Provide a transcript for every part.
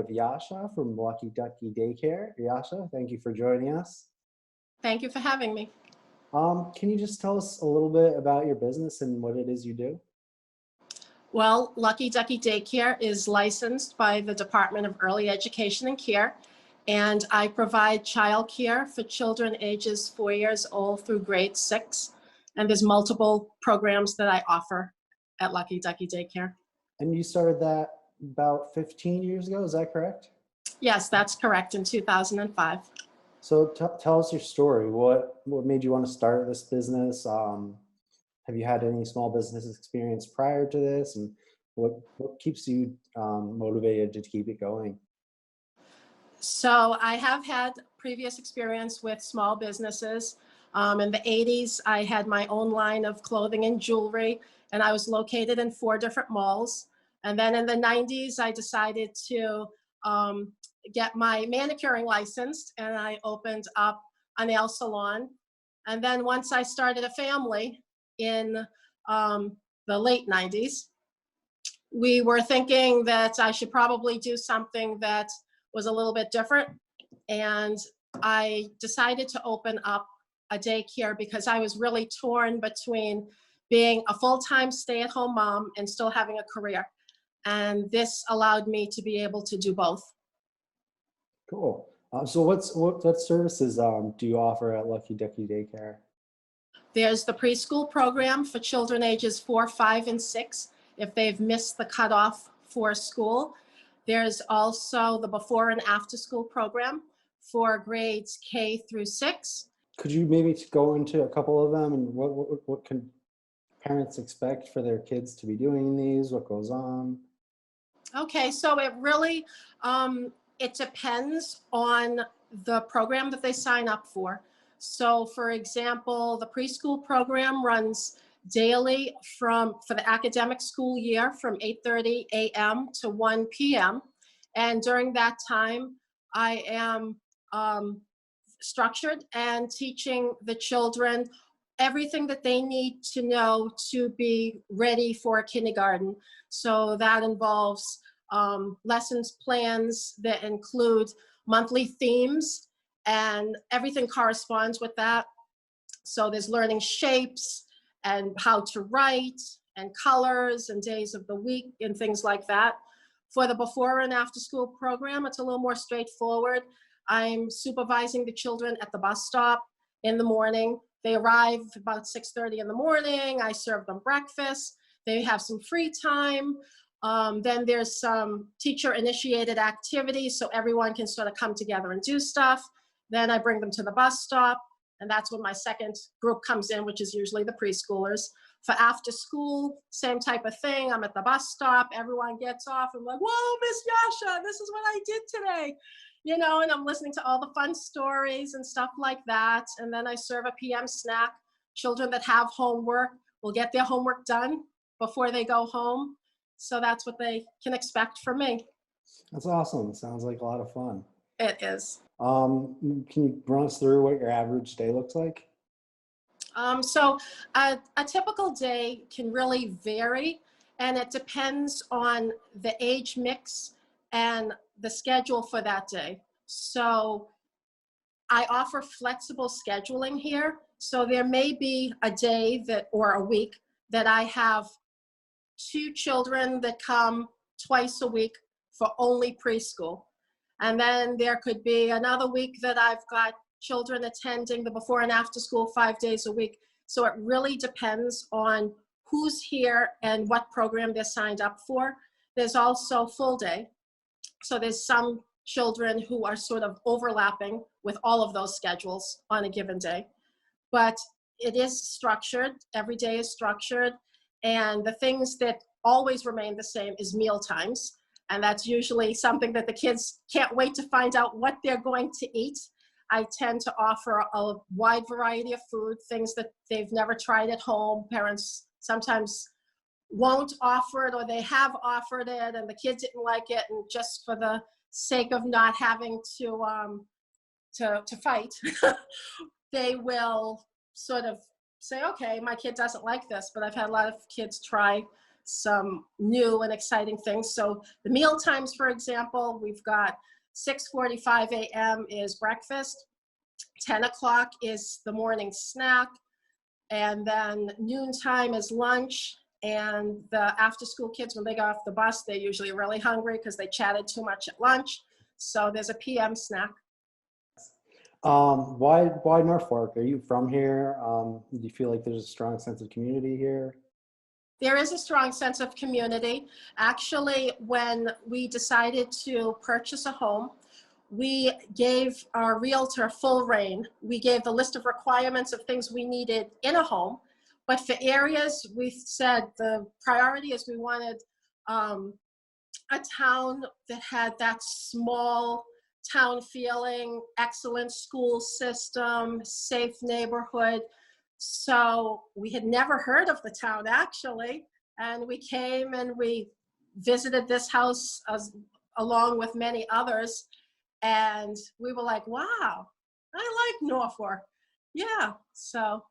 with Yasha from Ducky Daycare. Yasha, thank you for joining us. Thank you for having me. Can you just tell us a little bit about your business and what it is you do? Well, Lucky Ducky Daycare is licensed by the Department of Early Education and Care, and I provide childcare for children ages 4 years old through grade 6. And there's multiple programs that I offer at Lucky Ducky Daycare. And you started that about 15 years ago, is that correct? Yes, that's correct, in 2005. So tell us your story. What made you want to start this business? Have you had any small business experience prior to this? And what keeps you motivated to keep it going? So I have had previous experience with small businesses. In the 80s, I had my own line of clothing and jewelry, and I was located in 4 different malls. And then in the 90s, I decided to get my manicuring licensed, and I opened up a nail salon. And then once I started a family in the late 90s, we were thinking that I should probably do something that was a little bit different. And I decided to open up a daycare because I was really torn between being a full-time stay-at-home mom and still having a career. And this allowed me to be able to do both. Cool. So what services do you offer at Lucky Ducky Daycare? There's the preschool program for children ages 4, 5, and 6 if they've missed the cutoff for school. There's also the before and after school program for grades K through 6. Could you maybe go into a couple of them and what can parents expect for their kids to be doing these? What goes on? Okay, so it really, it depends on the program that they sign up for. So for example, the preschool program runs daily for the academic school year from 8:30 a.m. to 1 p.m. And during that time, I am structured and teaching the children everything that they need to know to be ready for kindergarten. So that involves lessons plans that include monthly themes, and everything corresponds with that. So there's learning shapes and how to write and colors and days of the week and things like that. For the before and after school program, it's a little more straightforward. I'm supervising the children at the bus stop in the morning. They arrive about 6:30 in the morning. I serve them breakfast. They have some free time. Then there's some teacher-initiated activities so everyone can sort of come together and do stuff. Then I bring them to the bus stop, and that's when my second group comes in, which is usually the preschoolers. For after school, same type of thing. I'm at the bus stop. Everyone gets off. I'm like, whoa, Miss Yasha, this is what I did today. You know, and I'm listening to all the fun stories and stuff like that. And then I serve a PM snack. Children that have homework will get their homework done before they go home. So that's what they can expect from me. That's awesome. Sounds like a lot of fun. It is. Can you run us through what your average day looks like? So a typical day can really vary, and it depends on the age mix and the schedule for that day. So I offer flexible scheduling here. So there may be a day or a week that I have 2 children that come twice a week for only preschool. And then there could be another week that I've got children attending the before and after school 5 days a week. So it really depends on who's here and what program they're signed up for. There's also full day. So there's some children who are sort of overlapping with all of those schedules on a given day. But it is structured. Every day is structured. And the things that always remain the same is meal times. And that's usually something that the kids can't wait to find out what they're going to eat. I tend to offer a wide variety of food, things that they've never tried at home. Parents sometimes won't offer it, or they have offered it and the kids didn't like it, and just for the sake of not having to fight, they will sort of say, okay, my kid doesn't like this. But I've had a lot of kids try some new and exciting things. So the meal times, for example, we've got 6:45 a.m. is breakfast, 10 o'clock is the morning snack, and then noontime is lunch. And the after-school kids, when they get off the bus, they're usually really hungry because they chatted too much at lunch. So there's a PM snack. Why Norfolk? Are you from here? Do you feel like there's a strong sense of community here? There is a strong sense of community. Actually, when we decided to purchase a home, we gave our realtor full reign. We gave the list of requirements of things we needed in a home. But for areas, we said the priority is we wanted a town that had that small town feeling, excellent school system, safe neighborhood. So we had never heard of the town, actually, and we came and we visited this house along with many others, and we were like, wow, I like Norfolk. Yeah, so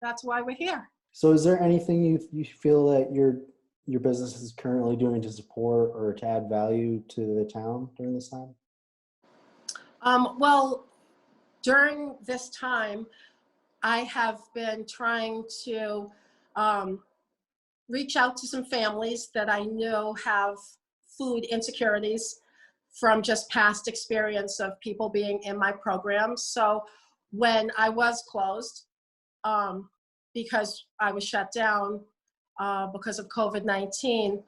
that's why we're here. So is there anything you feel that your business is currently doing to support or to add value to the town during this time? Well, during this time, I have been trying to reach out to some families that I know have food insecurities from just past experience of people being in my program. So when I was closed, because I was shut down because of COVID-19,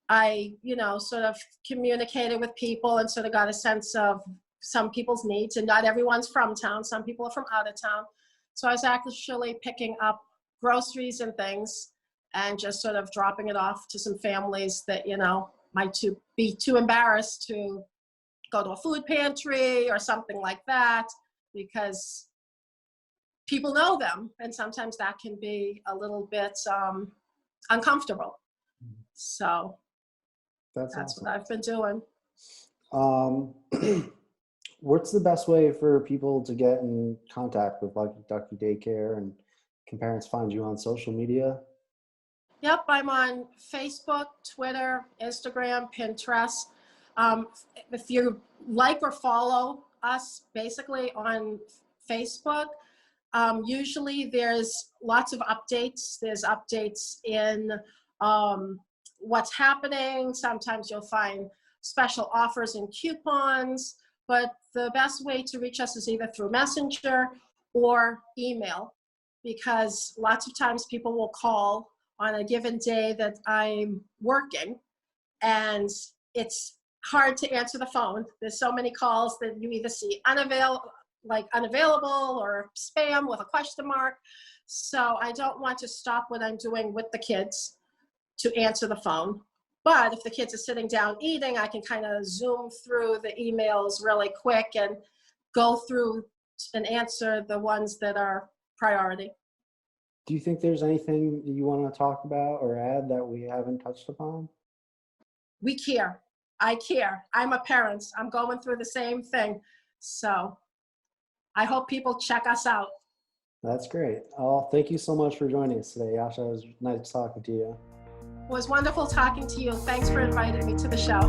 I, sort of communicated with people and sort of got a sense of some people's needs, and not everyone's from town. Some people are from out of town. So I was actually picking up groceries and things and just sort of dropping it off to some families that, might be too embarrassed to go to a food pantry or something like that, because people know them. And sometimes that can be a little bit uncomfortable. So That's what awesome. I've been doing. What's the best way for people to get in contact with Ducky Daycare, and can parents find you on social media? Yep, I'm on Facebook, Twitter, Instagram, Pinterest. If you like or follow us basically on Facebook, usually there's lots of updates. There's updates in what's happening. Sometimes you'll find special offers and coupons, but the best way to reach us is either through Messenger or email, because lots of times people will call on a given day that I'm working, and it's hard to answer the phone. There's so many calls that you either see unavailable or spam with a question mark. So I don't want to stop what I'm doing with the kids to answer the phone. But if the kids are sitting down eating, I can kind of zoom through the emails really quick and go through and answer the ones that are priority. Do you think there's anything you want to talk about or add that we haven't touched upon? We care. I care. I'm a parent. I'm going through the same thing. So I hope people check us out. That's great. Oh, thank you so much for joining us today, Yasha. It was nice talking to you. It was wonderful talking to you. Thanks for inviting me to the show.